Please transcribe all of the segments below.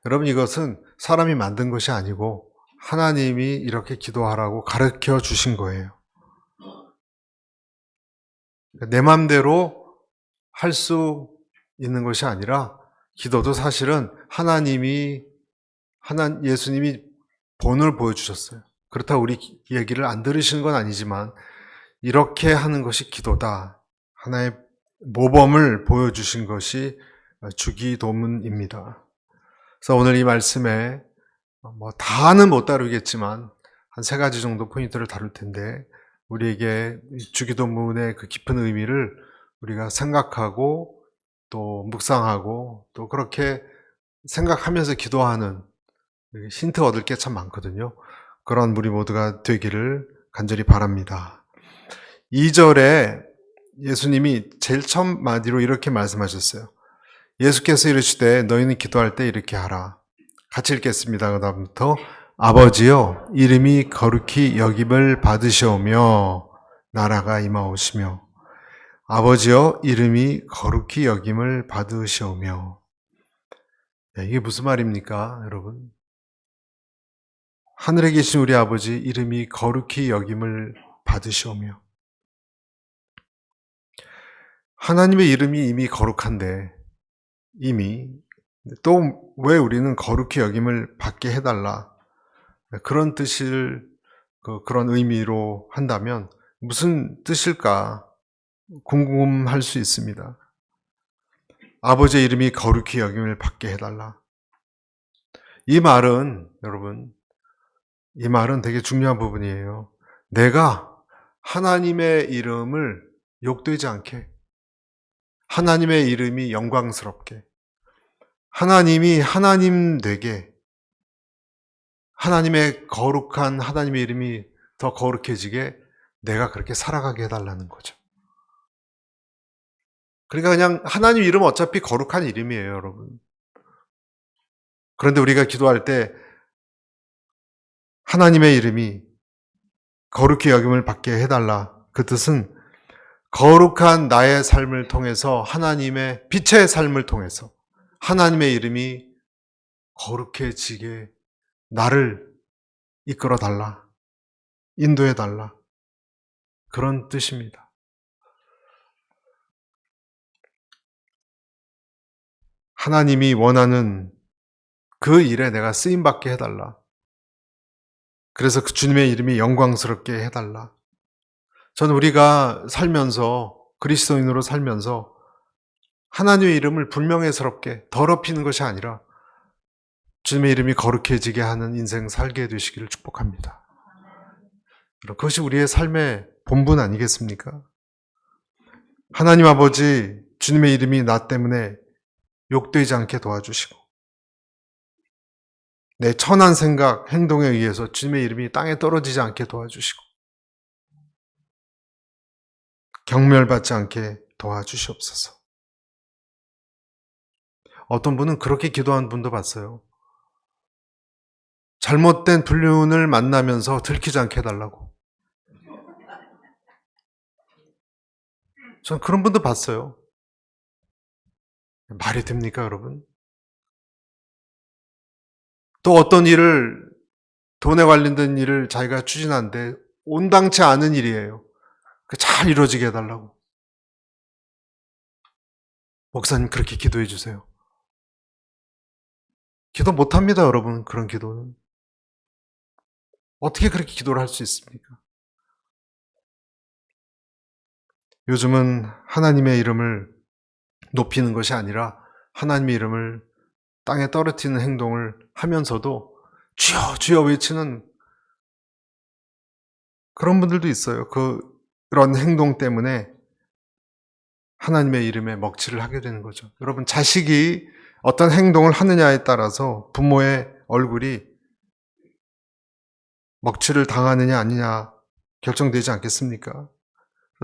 여러분, 이것은 사람이 만든 것이 아니고 하나님이 이렇게 기도하라고 가르쳐 주신 거예요. 내 마음대로 할 수 있는 것이 아니라 기도도 사실은 예수님이 본을 보여주셨어요. 그렇다고 우리 얘기를 안 들으시는 건 아니지만 이렇게 하는 것이 기도다. 하나의 모범을 보여주신 것이 주기도문입니다. 그래서 오늘 이 말씀에 다는 못 다루겠지만 한 3가지 정도 포인트를 다룰 텐데 우리에게 주기도문의 그 깊은 의미를 우리가 생각하고 또 묵상하고 또 그렇게 생각하면서 기도하는 힌트 얻을 게 참 많거든요. 그런 우리 모두가 되기를 간절히 바랍니다. 2절에 예수님이 제일 처음 마디로 이렇게 말씀하셨어요. 예수께서 이르시되 너희는 기도할 때 이렇게 하라. 같이 읽겠습니다. 그 다음부터 아버지여 이름이 거룩히 여김을 받으시오며 나라가 임하오시며 아버지여 이름이 거룩히 여김을 받으시오며. 이게 무슨 말입니까, 여러분? 하늘에 계신 우리 아버지 이름이 거룩히 여김을 받으시오며. 하나님의 이름이 이미 거룩한데 이미 또 왜 우리는 거룩히 여김을 받게 해달라, 그런 뜻을 그런 의미로 한다면 무슨 뜻일까 궁금할 수 있습니다. 아버지의 이름이 거룩히 여김을 받게 해달라. 이 말은 여러분, 이 말은 되게 중요한 부분이에요. 내가 하나님의 이름을 욕되지 않게, 하나님의 이름이 영광스럽게, 하나님이 하나님 되게, 하나님의 거룩한 하나님의 이름이 더 거룩해지게 내가 그렇게 살아가게 해달라는 거죠. 그러니까 그냥 하나님 이름은 어차피 거룩한 이름이에요, 여러분. 그런데 우리가 기도할 때 하나님의 이름이 거룩히 여김을 받게 해달라. 그 뜻은 거룩한 나의 삶을 통해서, 하나님의 빛의 삶을 통해서 하나님의 이름이 거룩해지게 나를 이끌어 달라, 인도해 달라, 그런 뜻입니다. 하나님이 원하는 그 일에 내가 쓰임받게 해달라. 그래서 그 주님의 이름이 영광스럽게 해달라. 저는 우리가 살면서, 그리스도인으로 살면서 하나님의 이름을 불명예스럽게 더럽히는 것이 아니라 주님의 이름이 거룩해지게 하는 인생 살게 되시기를 축복합니다. 그것이 우리의 삶의 본분 아니겠습니까? 하나님 아버지, 주님의 이름이 나 때문에 욕되지 않게 도와주시고, 내 천한 생각, 행동에 의해서 주님의 이름이 땅에 떨어지지 않게 도와주시고, 경멸받지 않게 도와주시옵소서. 어떤 분은 그렇게 기도한 분도 봤어요. 잘못된 불륜을 만나면서 들키지 않게 해달라고. 전 그런 분도 봤어요. 말이 됩니까, 여러분? 또 어떤 일을, 돈에 관련된 일을 자기가 추진하는데 온당치 않은 일이에요. 잘 이루어지게 해달라고. 목사님 그렇게 기도해 주세요. 기도 못합니다, 여러분. 그런 기도는. 어떻게 그렇게 기도를 할 수 있습니까? 요즘은 하나님의 이름을 높이는 것이 아니라 하나님의 이름을 땅에 떨어뜨리는 행동을 하면서도 주여 주여 외치는 그런 분들도 있어요. 그런 행동 때문에 하나님의 이름에 먹칠을 하게 되는 거죠. 여러분, 자식이 어떤 행동을 하느냐에 따라서 부모의 얼굴이 먹칠을 당하느냐 아니냐 결정되지 않겠습니까?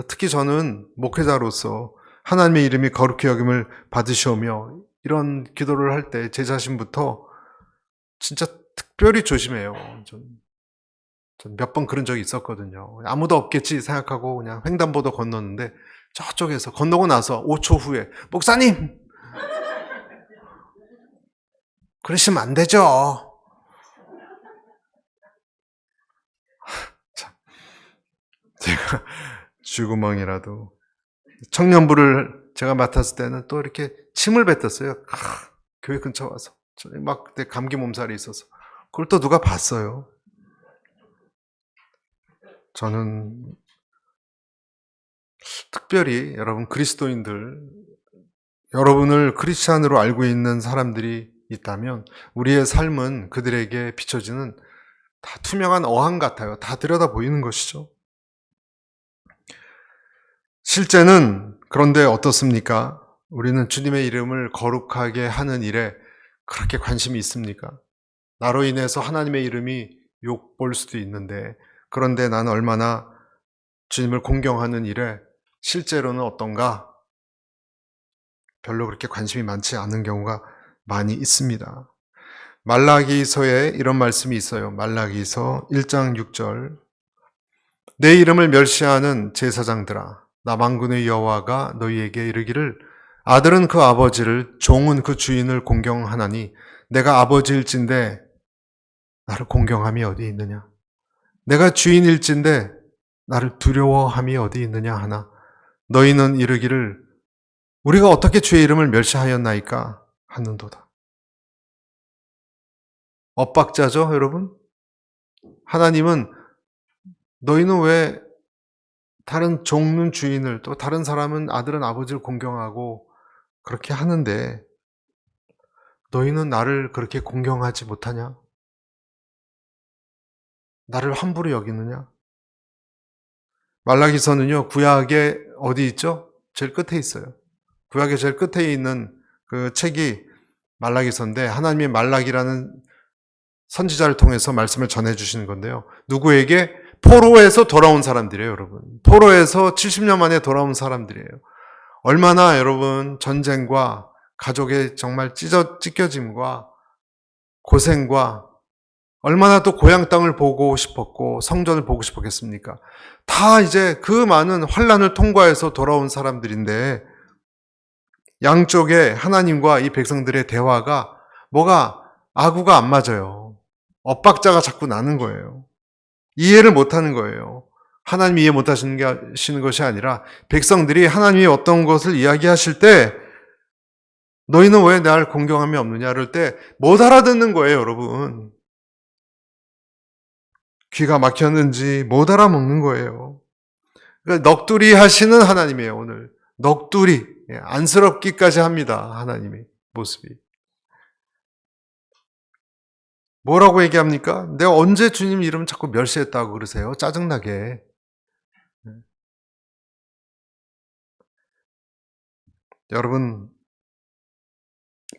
특히 저는 목회자로서 하나님의 이름이 거룩히 여김을 받으시오며 이런 기도를 할 때 제 자신부터 진짜 특별히 조심해요. 전 몇 번 그런 적이 있었거든요. 아무도 없겠지 생각하고 그냥 횡단보도 건넜는데 저쪽에서 건너고 나서 5초 후에 목사님! 그러시면 안 되죠. 참, 제가 쥐구멍이라도 청년부를 제가 맡았을 때는 또 이렇게 침을 뱉었어요. 교회 근처 와서. 막 그때 감기 몸살이 있어서. 그걸 또 누가 봤어요. 저는 특별히 여러분 그리스도인들, 여러분을 크리스찬으로 알고 있는 사람들이 있다면 우리의 삶은 그들에게 비춰지는 다 투명한 어항 같아요. 다 들여다 보이는 것이죠. 실제는 그런데 어떻습니까? 우리는 주님의 이름을 거룩하게 하는 일에 그렇게 관심이 있습니까? 나로 인해서 하나님의 이름이 욕볼 수도 있는데, 그런데 나는 얼마나 주님을 공경하는 일에 실제로는 어떤가? 별로 그렇게 관심이 많지 않은 경우가 많이 있습니다. 말라기서에 이런 말씀이 있어요. 말라기서 1장 6절. 내 이름을 멸시하는 제사장들아, 나 만군의 여호와가 너희에게 이르기를 아들은 그 아버지를, 종은 그 주인을 공경하나니 내가 아버지일진데 나를 공경함이 어디 있느냐? 내가 주인일진데 나를 두려워함이 어디 있느냐 하나? 너희는 이르기를 우리가 어떻게 주의 이름을 멸시하였나이까 하는도다. 엇박자죠, 여러분? 하나님은 너희는 왜 다른 종은 주인을, 또 다른 사람은 아들은 아버지를 공경하고 그렇게 하는데 너희는 나를 그렇게 공경하지 못하냐? 나를 함부로 여기느냐? 말라기서는요, 구약에 어디 있죠? 제일 끝에 있어요. 구약의 제일 끝에 있는 그 책이 말라기서인데, 하나님의 말라기라는 선지자를 통해서 말씀을 전해주시는 건데요. 누구에게? 포로에서 돌아온 사람들이에요, 여러분. 포로에서 70년 만에 돌아온 사람들이에요. 얼마나 여러분 전쟁과 가족의 정말 찢겨짐과 고생과 얼마나 또 고향 땅을 보고 싶었고 성전을 보고 싶었겠습니까? 다 이제 그 많은 환난을 통과해서 돌아온 사람들인데 양쪽에 하나님과 이 백성들의 대화가 뭐가 아구가 안 맞아요. 엇박자가 자꾸 나는 거예요. 이해를 못하는 거예요. 하나님이 이해 못하시는 것이 아니라 백성들이 하나님이 어떤 것을 이야기하실 때 너희는 왜 나를 공경함이 없느냐 그럴 때 못 알아듣는 거예요, 여러분. 귀가 막혔는지 못 알아먹는 거예요. 그러니까 넋두리 하시는 하나님이에요, 오늘. 넋두리. 안쓰럽기까지 합니다, 하나님의 모습이. 뭐라고 얘기합니까? 내가 언제 주님 이름 자꾸 멸시했다고 그러세요? 짜증나게. 여러분,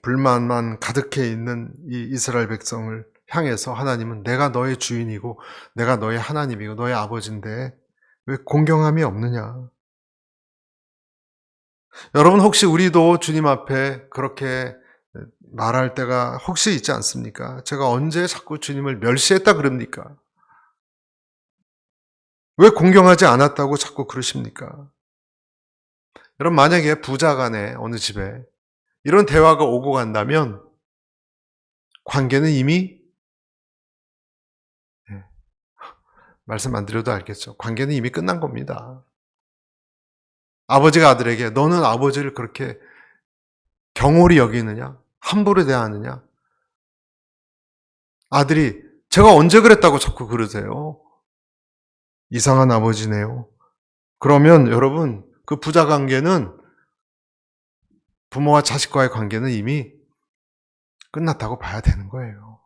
불만만 가득해 있는 이 이스라엘 백성을 향해서 하나님은 내가 너의 주인이고 내가 너의 하나님이고 너의 아버지인데 왜 공경함이 없느냐? 여러분 혹시 우리도 주님 앞에 그렇게 말할 때가 혹시 있지 않습니까? 제가 언제 자꾸 주님을 멸시했다 그럽니까? 왜 공경하지 않았다고 자꾸 그러십니까? 여러분 만약에 부자간에 어느 집에 이런 대화가 오고 간다면 관계는 이미 말씀 안 드려도 알겠죠. 관계는 이미 끝난 겁니다. 아버지가 아들에게 너는 아버지를 그렇게 경홀히 여기느냐? 함부로 대하느냐? 아들이 제가 언제 그랬다고 자꾸 그러세요? 이상한 아버지네요. 그러면 여러분 그 부자 관계는 부모와 자식과의 관계는 이미 끝났다고 봐야 되는 거예요.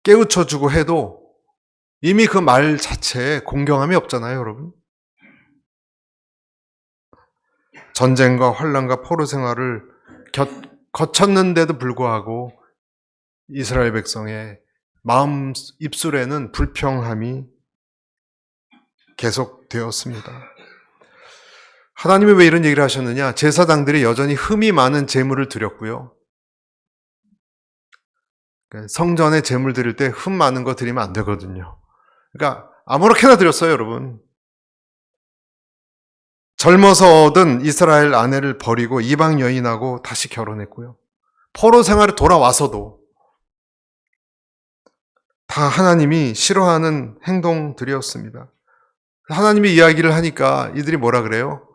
깨우쳐주고 해도 이미 그 말 자체에 공경함이 없잖아요, 여러분. 전쟁과 환난과 포로 생활을 거쳤는데도 불구하고 이스라엘 백성의 마음 입술에는 불평함이 계속되었습니다. 하나님이 왜 이런 얘기를 하셨느냐? 제사장들이 여전히 흠이 많은 제물을 드렸고요. 성전에 제물 드릴 때 흠 많은 거 드리면 안 되거든요. 그러니까 아무렇게나 드렸어요, 여러분. 젊어서 얻은 이스라엘 아내를 버리고 이방 여인하고 다시 결혼했고요. 포로 생활에 돌아와서도 다 하나님이 싫어하는 행동들이었습니다. 하나님이 이야기를 하니까 이들이 뭐라 그래요?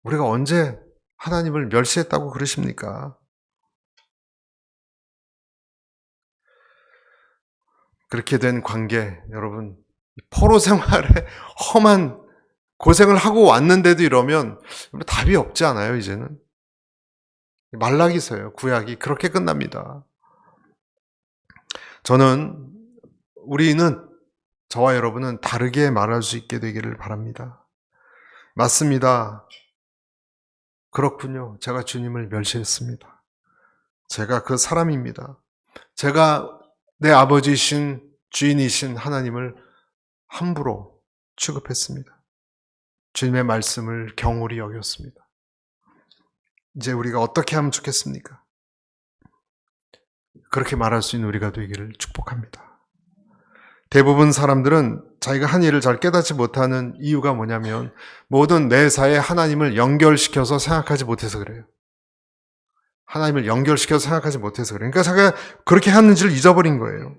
우리가 언제 하나님을 멸시했다고 그러십니까? 그렇게 된 관계, 여러분, 포로 생활에 험한 고생을 하고 왔는데도 이러면 답이 없지 않아요, 이제는? 말라기서요, 구약이 그렇게 끝납니다. 우리는, 저와 여러분은 다르게 말할 수 있게 되기를 바랍니다. 맞습니다. 그렇군요. 제가 주님을 멸시했습니다. 제가 그 사람입니다. 제가 내 아버지이신 주인이신 하나님을 함부로 취급했습니다. 주님의 말씀을 경홀히 여겼습니다. 이제 우리가 어떻게 하면 좋겠습니까? 그렇게 말할 수 있는 우리가 되기를 축복합니다. 대부분 사람들은 자기가 한 일을 잘 깨닫지 못하는 이유가 뭐냐면 모든 매사에 하나님을 연결시켜서 생각하지 못해서 그래요. 하나님을 연결시켜서 생각하지 못해서 그래요. 그러니까 자기가 그렇게 하는지를 잊어버린 거예요.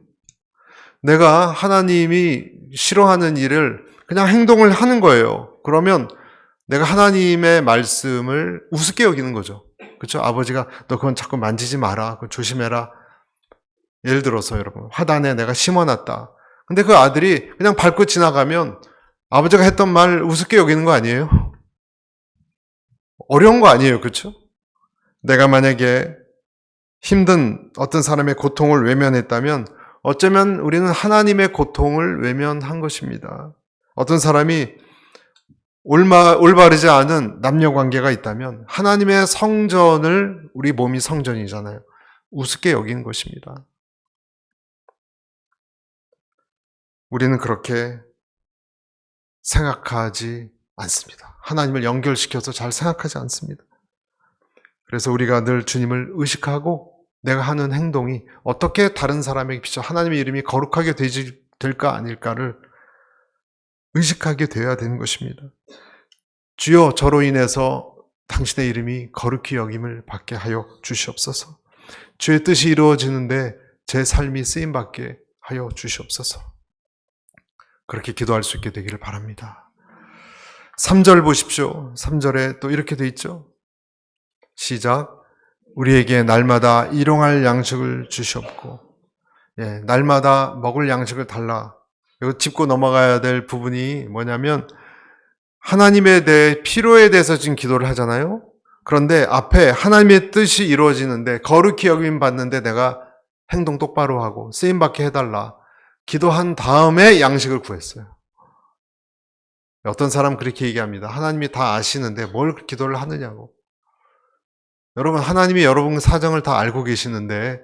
내가 하나님이 싫어하는 일을 그냥 행동을 하는 거예요. 그러면 내가 하나님의 말씀을 우습게 여기는 거죠. 그렇죠? 아버지가 너 그건 자꾸 만지지 마라. 그거 조심해라. 예를 들어서 여러분, 화단에 내가 심어놨다. 근데 그 아들이 그냥 밟고 지나가면 아버지가 했던 말 우습게 여기는 거 아니에요? 어려운 거 아니에요. 그렇죠? 내가 만약에 힘든 어떤 사람의 고통을 외면했다면 어쩌면 우리는 하나님의 고통을 외면한 것입니다. 어떤 사람이 올바르지 않은 남녀 관계가 있다면 하나님의 성전을, 우리 몸이 성전이잖아요, 우습게 여기는 것입니다. 우리는 그렇게 생각하지 않습니다. 하나님을 연결시켜서 잘 생각하지 않습니다. 그래서 우리가 늘 주님을 의식하고 내가 하는 행동이 어떻게 다른 사람에게 비춰 하나님의 이름이 거룩하게 될까 아닐까를 의식하게 되어야 되는 것입니다. 주여, 저로 인해서 당신의 이름이 거룩히 여김을 받게 하여 주시옵소서. 주의 뜻이 이루어지는데 제 삶이 쓰임받게 하여 주시옵소서. 그렇게 기도할 수 있게 되기를 바랍니다. 3절 보십시오. 3절에 또 이렇게 돼 있죠. 시작. 우리에게 날마다 일용할 양식을 주시옵고. 날마다 먹을 양식을 달라. 이거 짚고 넘어가야 될 부분이 뭐냐면 하나님에 대해 필요에 대해서 지금 기도를 하잖아요. 그런데 앞에 하나님의 뜻이 이루어지는데 거룩히 여김 받는데 내가 행동 똑바로 하고 쓰임받게 해달라. 기도한 다음에 양식을 구했어요. 어떤 사람 그렇게 얘기합니다. 하나님이 다 아시는데 뭘 기도를 하느냐고. 여러분, 하나님이 여러분 사정을 다 알고 계시는데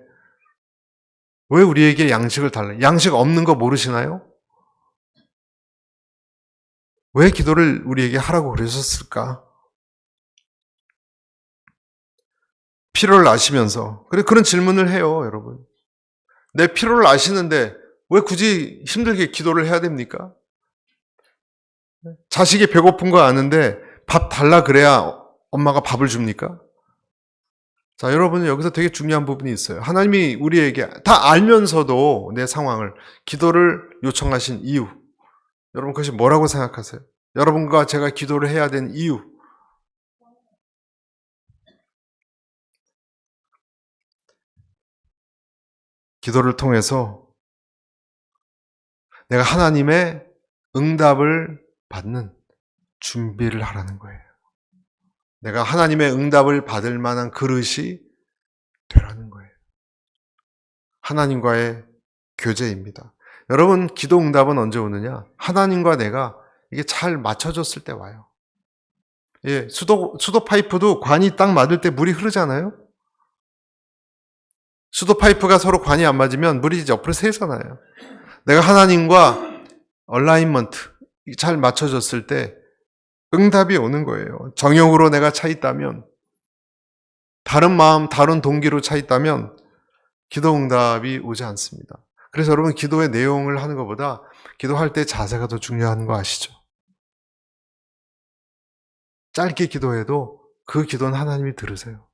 왜 우리에게 양식을 달라? 양식 없는 거 모르시나요? 왜 기도를 우리에게 하라고 그러셨을까? 필요를 아시면서. 그런 질문을 해요, 여러분. 내 필요를 아시는데 왜 굳이 힘들게 기도를 해야 됩니까? 자식이 배고픈 거 아는데 밥 달라 그래야 엄마가 밥을 줍니까? 자, 여러분, 여기서 되게 중요한 부분이 있어요. 하나님이 우리에게 다 알면서도 내 상황을, 기도를 요청하신 이유. 여러분, 그것이 뭐라고 생각하세요? 여러분과 제가 기도를 해야 되는 이유. 기도를 통해서 내가 하나님의 응답을 받는 준비를 하라는 거예요. 내가 하나님의 응답을 받을 만한 그릇이 되라는 거예요. 하나님과의 교제입니다. 여러분, 기도 응답은 언제 오느냐? 하나님과 내가 이게 잘 맞춰졌을 때 와요. 수도 파이프도 관이 딱 맞을 때 물이 흐르잖아요? 수도 파이프가 서로 관이 안 맞으면 물이 옆으로 새잖아요. 내가 하나님과 얼라인먼트, 잘 맞춰졌을 때 응답이 오는 거예요. 정욕으로 내가 차 있다면, 다른 마음, 다른 동기로 차 있다면 기도 응답이 오지 않습니다. 그래서 여러분, 기도의 내용을 하는 것보다 기도할 때 자세가 더 중요한 거 아시죠? 짧게 기도해도 그 기도는 하나님이 들으세요.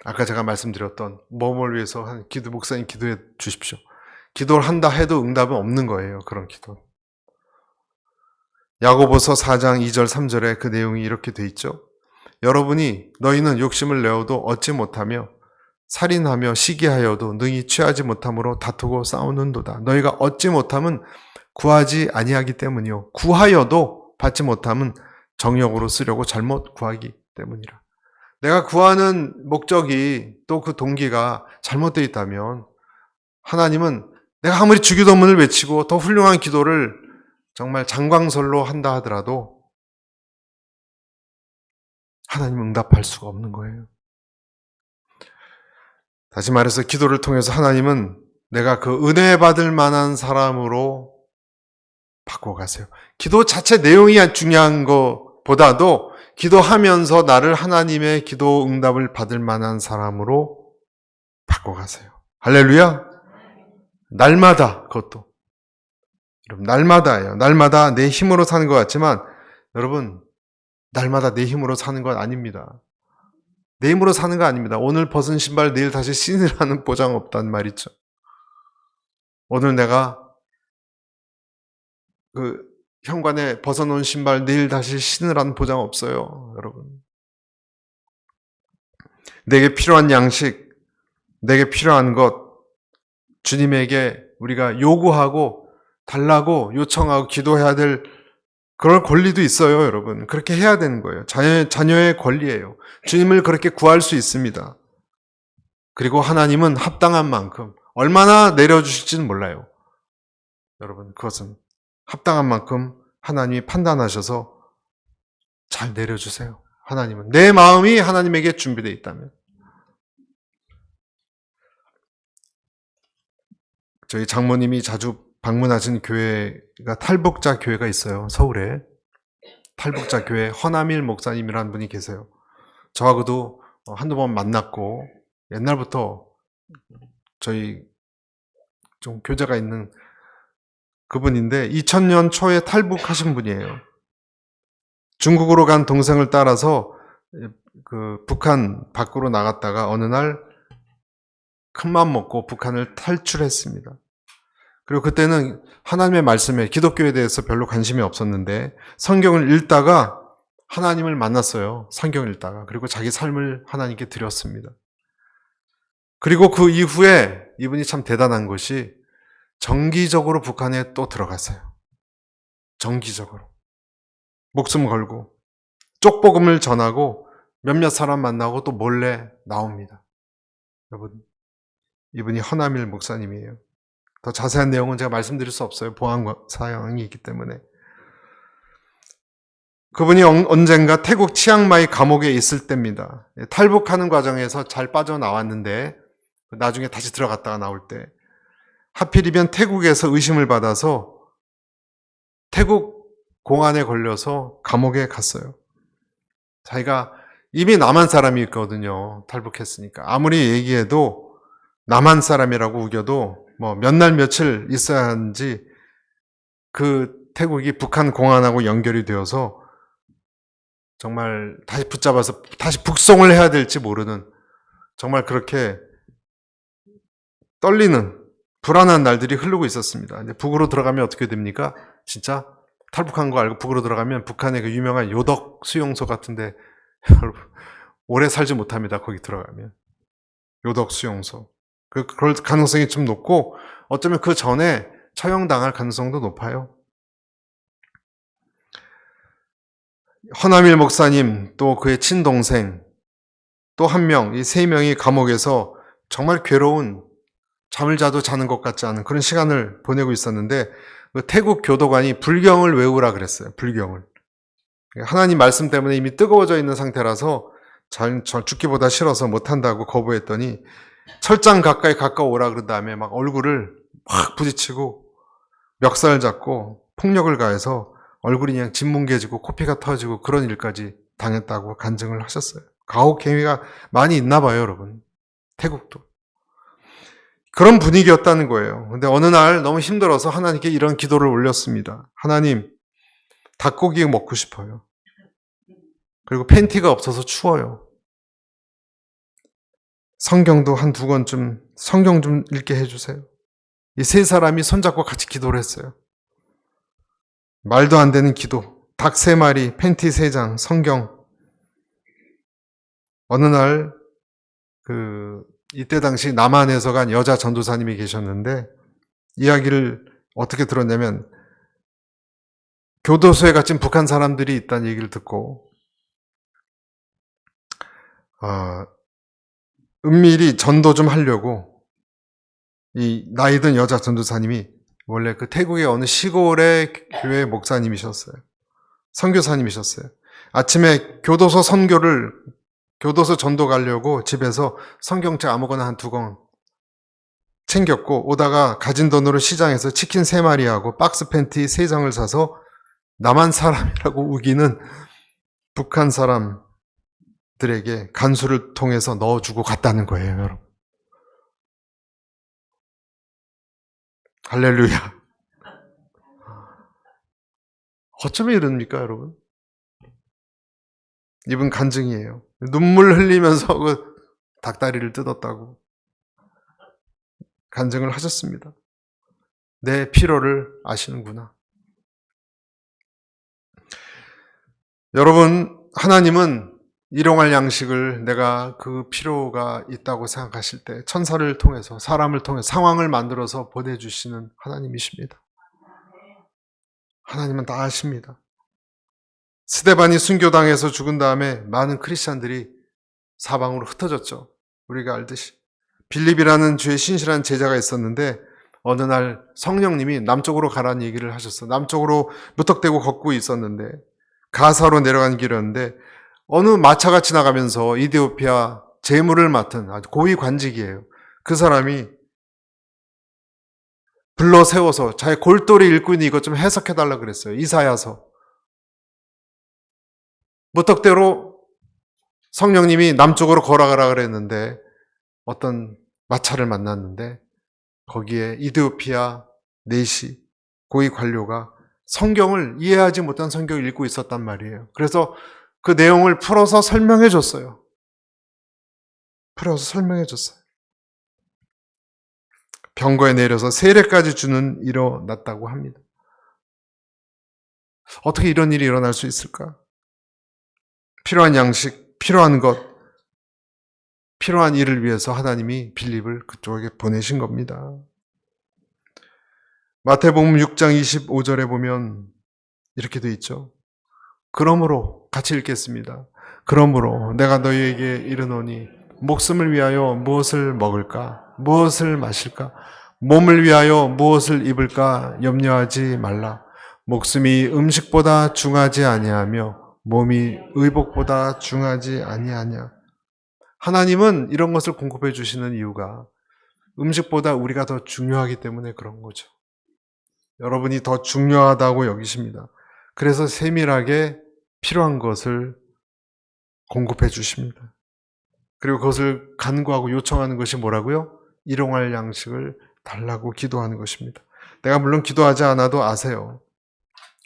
아까 제가 말씀드렸던 몸을 위해서 한 기도, 목사님 기도해 주십시오. 기도를 한다 해도 응답은 없는 거예요. 그런 기도. 야고보서 4장 2절 3절에 그 내용이 이렇게 돼 있죠. 여러분이 너희는 욕심을 내어도 얻지 못하며 살인하며 시기하여도 능히 취하지 못함으로 다투고 싸우는도다. 너희가 얻지 못함은 구하지 아니하기 때문이요. 구하여도 받지 못함은 정욕으로 쓰려고 잘못 구하기 때문이라. 내가 구하는 목적이 또 그 동기가 잘못되어 있다면 하나님은 내가 아무리 주기도문을 외치고 더 훌륭한 기도를 정말 장광설로 한다 하더라도 하나님 응답할 수가 없는 거예요. 다시 말해서 기도를 통해서 하나님은 내가 그 은혜 받을 만한 사람으로 바꿔가세요. 기도 자체 내용이 중요한 것보다도 기도하면서 나를 하나님의 기도 응답을 받을 만한 사람으로 바꿔가세요. 할렐루야. 날마다 그것도. 여러분 날마다예요. 날마다 내 힘으로 사는 것 같지만 여러분 날마다 내 힘으로 사는 건 아닙니다. 내 힘으로 사는 거 아닙니다. 오늘 벗은 신발 내일 다시 신으라는 보장 없단 말이죠. 오늘 내가 그 현관에 벗어놓은 신발 내일 다시 신으라는 보장 없어요. 여러분. 내게 필요한 양식, 내게 필요한 것 주님에게 우리가 요구하고 달라고 요청하고 기도해야 될 그럴 권리도 있어요, 여러분. 그렇게 해야 되는 거예요. 자녀의 권리예요. 주님을 그렇게 구할 수 있습니다. 그리고 하나님은 합당한 만큼 얼마나 내려주실지는 몰라요. 여러분, 그것은 합당한 만큼 하나님이 판단하셔서 잘 내려주세요. 하나님은 내 마음이 하나님에게 준비되어 있다면. 저희 장모님이 자주 방문하신 교회가 탈북자 교회가 있어요. 서울에. 탈북자 교회 허남일 목사님이라는 분이 계세요. 저하고도 한두 번 만났고 옛날부터 저희 좀 교제가 있는 그분인데 2000년 초에 탈북하신 분이에요. 중국으로 간 동생을 따라서 그 북한 밖으로 나갔다가 어느 날 큰맘 먹고 북한을 탈출했습니다. 그리고 그때는 하나님의 말씀에 기독교에 대해서 별로 관심이 없었는데 성경을 읽다가 하나님을 만났어요. 성경을 읽다가. 그리고 자기 삶을 하나님께 드렸습니다. 그리고 그 이후에 이분이 참 대단한 것이 정기적으로 북한에 또 들어갔어요. 정기적으로. 목숨 걸고 쪽복음을 전하고 몇몇 사람 만나고 또 몰래 나옵니다. 여러분, 이분이 허남일 목사님이에요. 더 자세한 내용은 제가 말씀드릴 수 없어요. 보안 사항이 있기 때문에. 그분이 언젠가 태국 치앙마이 감옥에 있을 때입니다. 탈북하는 과정에서 잘 빠져나왔는데 나중에 다시 들어갔다가 나올 때 하필이면 태국에서 의심을 받아서 태국 공안에 걸려서 감옥에 갔어요. 자기가 이미 남한 사람이거든요. 탈북했으니까. 아무리 얘기해도 남한 사람이라고 우겨도 뭐 몇 날 며칠 있어야 하는지 그 태국이 북한 공안하고 연결이 되어서 정말 다시 붙잡아서 다시 북송을 해야 될지 모르는 정말 그렇게 떨리는 불안한 날들이 흐르고 있었습니다. 이제 북으로 들어가면 어떻게 됩니까? 진짜 탈북한 거 알고 북으로 들어가면 북한의 그 유명한 요덕 수용소 같은데 여러분 오래 살지 못합니다. 거기 들어가면 요덕 수용소. 그럴 가능성이 좀 높고 어쩌면 그 전에 처형당할 가능성도 높아요. 허남일 목사님 또 그의 친동생 또 한 명, 이 세 명이 감옥에서 정말 괴로운 잠을 자도 자는 것 같지 않은 그런 시간을 보내고 있었는데 그 태국 교도관이 불경을 외우라 그랬어요. 불경을. 하나님 말씀 때문에 이미 뜨거워져 있는 상태라서 죽기보다 싫어서 못한다고 거부했더니 철장 가까이 가까워오라 그런 다음에 막 얼굴을 확 부딪히고 멱살 잡고 폭력을 가해서 얼굴이 그냥 짓뭉개지고 코피가 터지고 그런 일까지 당했다고 간증을 하셨어요. 가혹행위가 많이 있나 봐요, 여러분. 태국도. 그런 분위기였다는 거예요. 근데 어느 날 너무 힘들어서 하나님께 이런 기도를 올렸습니다. 하나님, 닭고기 먹고 싶어요. 그리고 팬티가 없어서 추워요. 성경도 한 2권쯤 성경 좀 읽게 해주세요. 이 3사람이 손잡고 같이 기도를 했어요. 말도 안 되는 기도. 닭 3마리, 팬티 3장, 성경. 어느 날 이때 당시 남한에서 간 여자 전도사님이 계셨는데 이야기를 어떻게 들었냐면 교도소에 갇힌 북한 사람들이 있다는 얘기를 듣고 은밀히 전도 좀 하려고 이 나이든 여자 전도사님이 원래 그 태국의 어느 시골의 교회 목사님이셨어요. 선교사님이셨어요. 아침에 교도소 전도 가려고 집에서 성경책 아무거나 한 2권 챙겼고 오다가 가진 돈으로 시장에서 치킨 3마리하고 박스 팬티 3장을 사서 남한 사람이라고 우기는 북한 사람들에게 간수를 통해서 넣어주고 갔다는 거예요, 여러분. 할렐루야. 어쩌면 이럽니까, 여러분? 이분 간증이에요. 눈물 흘리면서 그 닭다리를 뜯었다고 간증을 하셨습니다. 내 필요를 아시는구나. 여러분, 하나님은 일용할 양식을 내가 그 필요가 있다고 생각하실 때 천사를 통해서 사람을 통해서 상황을 만들어서 보내주시는 하나님이십니다. 하나님은 다 아십니다. 스데반이 순교당해서 죽은 다음에 많은 크리스찬들이 사방으로 흩어졌죠. 우리가 알듯이. 빌립이라는 주의 신실한 제자가 있었는데 어느 날 성령님이 남쪽으로 가라는 얘기를 하셨어. 남쪽으로 무턱대고 걷고 있었는데 가사로 내려간 길이었는데 어느 마차가 지나가면서 이디오피아 재물을 맡은 아주 고위 관직이에요. 그 사람이 불러 세워서 자기 골똘히 읽고 있는 이것 좀 해석해달라 그랬어요. 이사야서. 무턱대로 성령님이 남쪽으로 걸어가라 그랬는데 어떤 마차를 만났는데 거기에 이디오피아 내시 고위 관료가 성경을 이해하지 못한 성경을 읽고 있었단 말이에요. 그래서 그 내용을 풀어서 설명해 줬어요. 병거에 내려서 세례까지 주는 일어났다고 합니다. 어떻게 이런 일이 일어날 수 있을까? 필요한 양식, 필요한 것, 필요한 일을 위해서 하나님이 빌립을 그쪽에 보내신 겁니다. 마태복음 6장 25절에 보면 이렇게 돼 있죠. 그러므로 같이 읽겠습니다. 그러므로 내가 너희에게 이르노니 목숨을 위하여 무엇을 먹을까? 무엇을 마실까? 몸을 위하여 무엇을 입을까? 염려하지 말라. 목숨이 음식보다 중하지 아니하며 몸이 의복보다 중하지 아니하냐. 하나님은 이런 것을 공급해 주시는 이유가 음식보다 우리가 더 중요하기 때문에 그런 거죠. 여러분이 더 중요하다고 여기십니다. 그래서 세밀하게 필요한 것을 공급해 주십니다. 그리고 그것을 간구하고 요청하는 것이 뭐라고요? 일용할 양식을 달라고 기도하는 것입니다. 내가 물론 기도하지 않아도 아세요.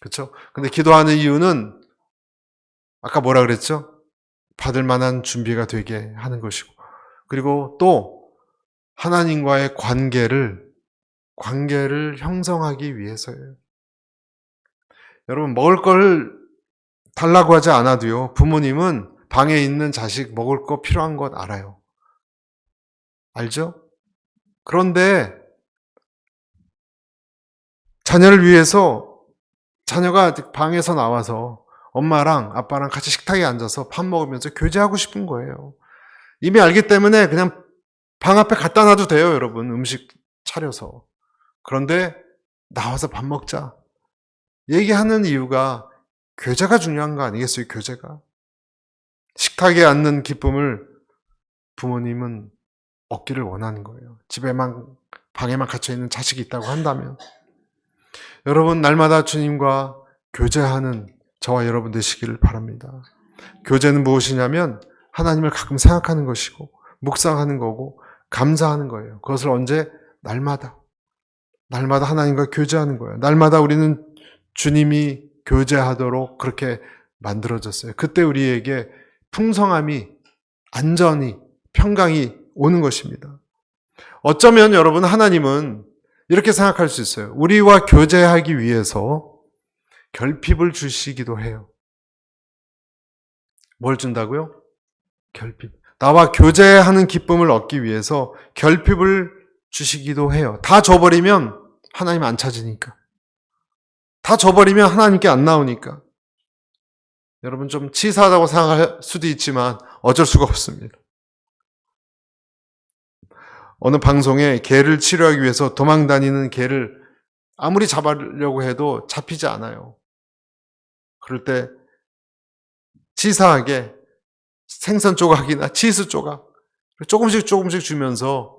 그렇죠? 근데 기도하는 이유는 아까 뭐라 그랬죠? 받을 만한 준비가 되게 하는 것이고 그리고 또 하나님과의 관계를 형성하기 위해서예요. 여러분 먹을 걸 달라고 하지 않아도요. 부모님은 방에 있는 자식 먹을 거 필요한 것 알아요. 알죠? 그런데 자녀를 위해서 자녀가 방에서 나와서 엄마랑 아빠랑 같이 식탁에 앉아서 밥 먹으면서 교제하고 싶은 거예요. 이미 알기 때문에 그냥 방 앞에 갖다 놔도 돼요, 여러분. 음식 차려서. 그런데 나와서 밥 먹자. 얘기하는 이유가 교제가 중요한 거 아니겠어요, 교제가. 식탁에 앉는 기쁨을 부모님은 얻기를 원하는 거예요. 방에만 갇혀있는 자식이 있다고 한다면. 여러분, 날마다 주님과 교제하는 저와 여러분 되시기를 바랍니다. 교제는 무엇이냐면 하나님을 가끔 생각하는 것이고 묵상하는 거고 감사하는 거예요. 그것을 언제? 날마다 하나님과 교제하는 거예요. 날마다 우리는 주님이 교제하도록 그렇게 만들어졌어요. 그때 우리에게 풍성함이, 안전이, 평강이 오는 것입니다. 어쩌면 여러분 하나님은 이렇게 생각할 수 있어요. 우리와 교제하기 위해서 결핍을 주시기도 해요. 뭘 준다고요? 결핍. 나와 교제하는 기쁨을 얻기 위해서 결핍을 주시기도 해요. 다 줘버리면 하나님 안 찾으니까. 다 줘버리면 하나님께 안 나오니까. 여러분 좀 치사하다고 생각할 수도 있지만 어쩔 수가 없습니다. 어느 방송에 개를 치료하기 위해서 도망다니는 개를 아무리 잡으려고 해도 잡히지 않아요. 그럴 때 치사하게 생선 조각이나 치즈 조각 조금씩 주면서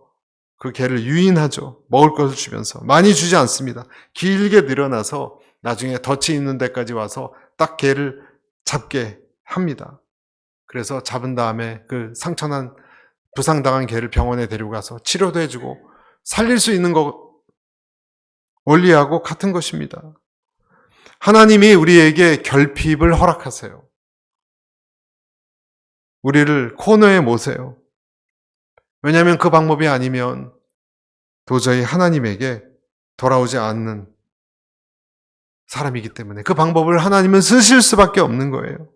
그 개를 유인하죠. 먹을 것을 주면서. 많이 주지 않습니다. 길게 늘어나서 나중에 덫이 있는 데까지 와서 딱 개를 잡게 합니다. 그래서 잡은 다음에 그 상처난 부상당한 개를 병원에 데리고 가서 치료도 해주고 살릴 수 있는 것 원리하고 같은 것입니다. 하나님이 우리에게 결핍을 허락하세요. 우리를 코너에 모세요. 왜냐하면 그 방법이 아니면 도저히 하나님에게 돌아오지 않는 사람이기 때문에 그 방법을 하나님은 쓰실 수밖에 없는 거예요.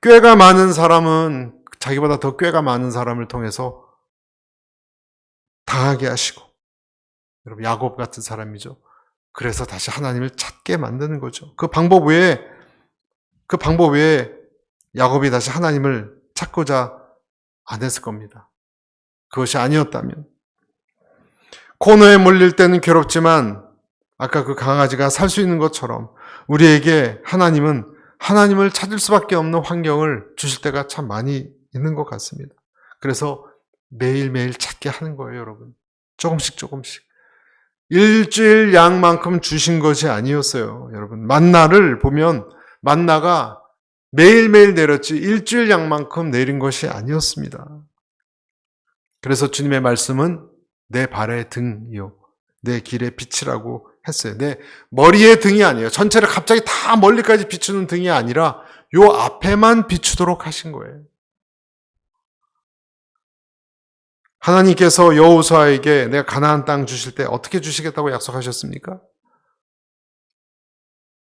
꾀가 많은 사람은 자기보다 더 꾀가 많은 사람을 통해서 당하게 하시고, 여러분 야곱 같은 사람이죠. 그래서 다시 하나님을 찾게 만드는 거죠. 그 방법 외에 야곱이 다시 하나님을 찾고자 안 했을 겁니다. 그것이 아니었다면. 코너에 몰릴 때는 괴롭지만 아까 그 강아지가 살 수 있는 것처럼 우리에게 하나님은 하나님을 찾을 수밖에 없는 환경을 주실 때가 참 많이 있는 것 같습니다. 그래서 매일매일 찾게 하는 거예요, 여러분. 조금씩. 일주일 양만큼 주신 것이 아니었어요, 여러분. 만나를 보면 만나가 매일매일 내렸지 일주일 양만큼 내린 것이 아니었습니다. 그래서 주님의 말씀은 내 발의 등이요, 내 길의 빛이라고 했어요. 내 머리의 등이 아니에요. 전체를 갑자기 다 멀리까지 비추는 등이 아니라 요 앞에만 비추도록 하신 거예요. 하나님께서 여호수아에게 내가 가나안 땅 주실 때 어떻게 주시겠다고 약속하셨습니까?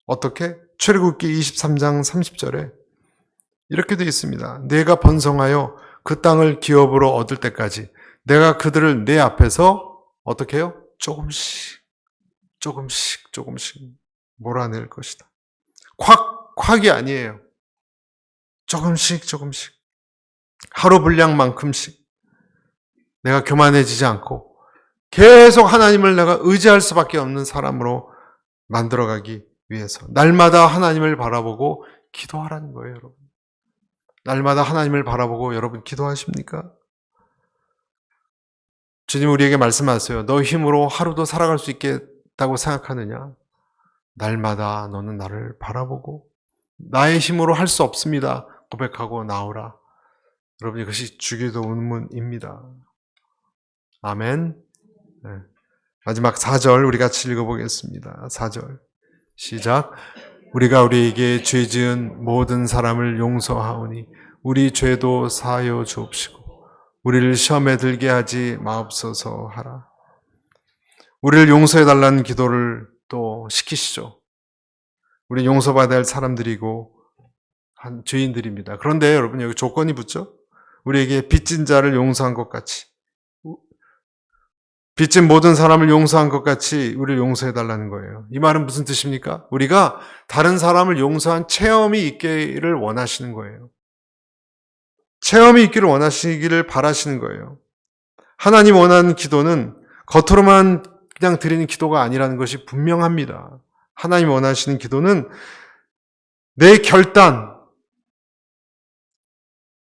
어떻게? 출애굽기 23장 30절에 이렇게 되어 있습니다. 내가 번성하여 그 땅을 기업으로 얻을 때까지 내가 그들을 내 앞에서 어떻게 해요? 조금씩 몰아낼 것이다. 콱이 아니에요. 조금씩 하루 분량만큼씩 내가 교만해지지 않고 계속 하나님을 내가 의지할 수밖에 없는 사람으로 만들어가기 위해서 날마다 하나님을 바라보고 기도하라는 거예요, 여러분. 날마다 하나님을 바라보고 여러분 기도하십니까? 주님 우리에게 말씀하세요. 너 힘으로 하루도 살아갈 수 있겠다고 생각하느냐? 날마다 너는 나를 바라보고 나의 힘으로 할 수 없습니다 고백하고 나오라. 여러분 이것이 주기도 의문입니다. 아멘. 네. 마지막 4절 우리 같이 읽어보겠습니다. 4절 시작. 우리가 우리에게 죄 지은 모든 사람을 용서하오니 우리 죄도 사하여 주옵시고 우리를 시험에 들게 하지 마옵소서 하라. 우리를 용서해달라는 기도를 또 시키시죠. 우리 용서받아야 할 사람들이고 한 죄인들입니다. 그런데 여러분 여기 조건이 붙죠? 우리에게 빚진 자를 용서한 것 같이 빚진 모든 사람을 용서한 것 같이 우리를 용서해달라는 거예요. 이 말은 무슨 뜻입니까? 우리가 다른 사람을 용서한 체험이 있기를 원하시는 거예요. 체험이 있기를 원하시기를 바라시는 거예요. 하나님 원하는 기도는 겉으로만 그냥 드리는 기도가 아니라는 것이 분명합니다. 하나님 원하시는 기도는 내 결단,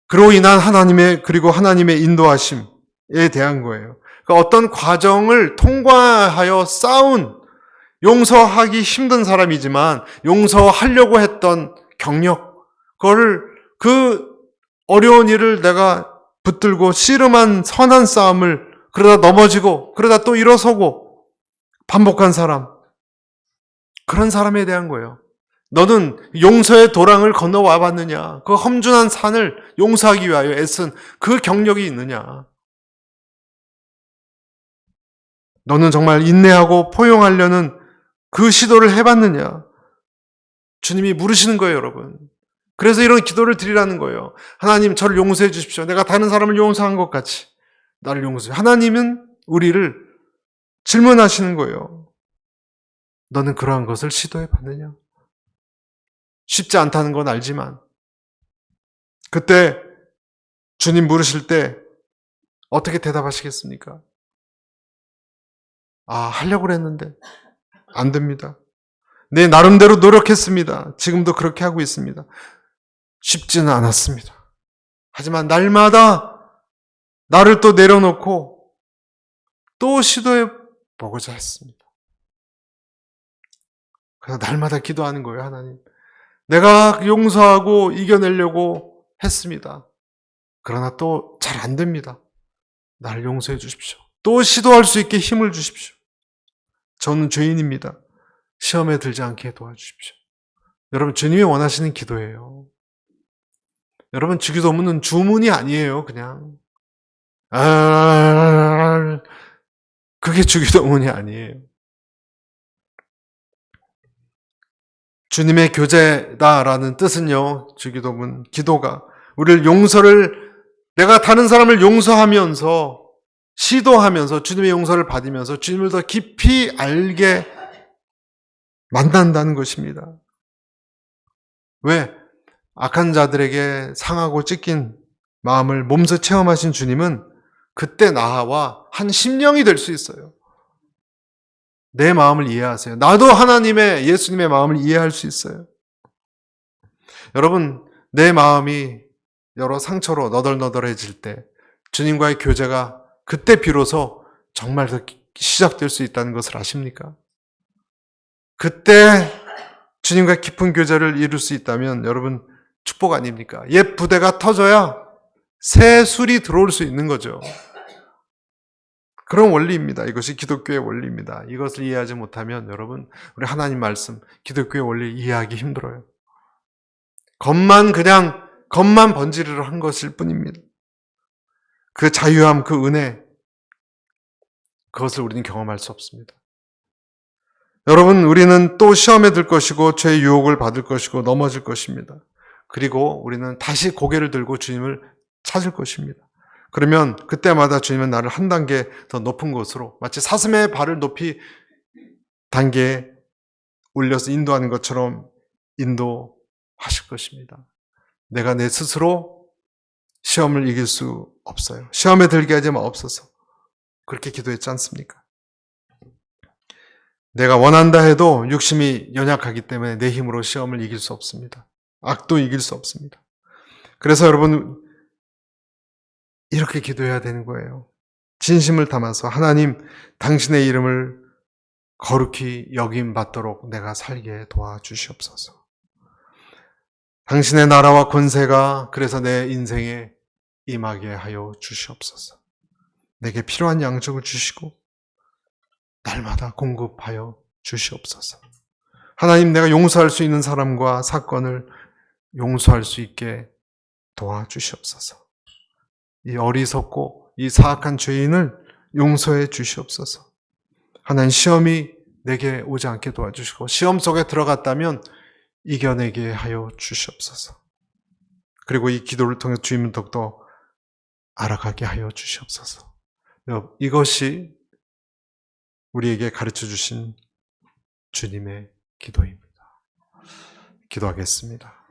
그로 인한 하나님의 인도하심에 대한 거예요. 그러니까 어떤 과정을 통과하여 쌓은 용서하기 힘든 사람이지만 용서하려고 했던 경력, 그 어려운 일을 내가 붙들고 씨름한 선한 싸움을 그러다 넘어지고 그러다 또 일어서고 반복한 사람, 그런 사람에 대한 거예요. 너는 용서의 도랑을 건너와 봤느냐? 그 험준한 산을 용서하기 위하여 애쓴 그 경력이 있느냐? 너는 정말 인내하고 포용하려는 그 시도를 해봤느냐? 주님이 물으시는 거예요, 여러분. 그래서 이런 기도를 드리라는 거예요. 하나님, 저를 용서해 주십시오. 내가 다른 사람을 용서한 것 같이 나를 용서해. 하나님은 우리를 질문하시는 거예요. 너는 그러한 것을 시도해 봤느냐? 쉽지 않다는 건 알지만 그때 주님 물으실 때 어떻게 대답하시겠습니까? 하려고 그랬는데 안 됩니다. 내 나름대로 노력했습니다. 지금도 그렇게 하고 있습니다. 쉽지는 않았습니다. 하지만 날마다 나를 또 내려놓고 또 시도해 보고자 했습니다. 그래서 날마다 기도하는 거예요, 하나님. 내가 용서하고 이겨내려고 했습니다. 그러나 또 잘 안 됩니다. 나를 용서해 주십시오. 또 시도할 수 있게 힘을 주십시오. 저는 죄인입니다. 시험에 들지 않게 도와주십시오. 여러분, 주님이 원하시는 기도예요. 여러분, 주기도문은 주문이 아니에요, 그냥. 그게 주기도문이 아니에요. 주님의 교제다라는 뜻은요, 주기도문, 기도가 우리를 내가 다른 사람을 용서하면서 시도하면서 주님의 용서를 받으면서 주님을 더 깊이 알게 만난다는 것입니다. 왜? 악한 자들에게 상하고 찢긴 마음을 몸소 체험하신 주님은 그때 나와 한 심령이 될 수 있어요. 내 마음을 이해하세요. 나도 하나님의 예수님의 마음을 이해할 수 있어요. 여러분, 내 마음이 여러 상처로 너덜너덜해질 때 주님과의 교제가 그때 비로소 정말 더 시작될 수 있다는 것을 아십니까? 그때 주님과 깊은 교제를 이룰 수 있다면 여러분 축복 아닙니까? 옛 부대가 터져야 새 술이 들어올 수 있는 거죠. 그런 원리입니다. 이것이 기독교의 원리입니다. 이것을 이해하지 못하면 여러분 우리 하나님 말씀, 기독교의 원리 이해하기 힘들어요. 겉만 번지르르 한 것일 뿐입니다. 그 자유함, 그 은혜, 그것을 우리는 경험할 수 없습니다. 여러분, 우리는 또 시험에 들 것이고 죄의 유혹을 받을 것이고 넘어질 것입니다. 그리고 우리는 다시 고개를 들고 주님을 찾을 것입니다. 그러면 그때마다 주님은 나를 한 단계 더 높은 곳으로 마치 사슴의 발을 높이 단계에 올려서 인도하는 것처럼 인도하실 것입니다. 내가 내 스스로 시험을 이길 수 없어요. 시험에 들게 하지 마옵소서. 그렇게 기도했지 않습니까? 내가 원한다 해도 육심이 연약하기 때문에 내 힘으로 시험을 이길 수 없습니다. 악도 이길 수 없습니다. 그래서 여러분 이렇게 기도해야 되는 거예요. 진심을 담아서 하나님, 당신의 이름을 거룩히 여김받도록 내가 살게 도와주시옵소서. 당신의 나라와 권세가 그래서 내 인생에 임하게 하여 주시옵소서. 내게 필요한 양식을 주시고 날마다 공급하여 주시옵소서. 하나님, 내가 용서할 수 있는 사람과 사건을 용서할 수 있게 도와주시옵소서. 이 어리석고 이 사악한 죄인을 용서해 주시옵소서. 하나님, 시험이 내게 오지 않게 도와주시고 시험 속에 들어갔다면 이겨내게 하여 주시옵소서. 그리고 이 기도를 통해 주님을 더욱더 알아가게 하여 주시옵소서. 이것이 우리에게 가르쳐 주신 주님의 기도입니다. 기도하겠습니다.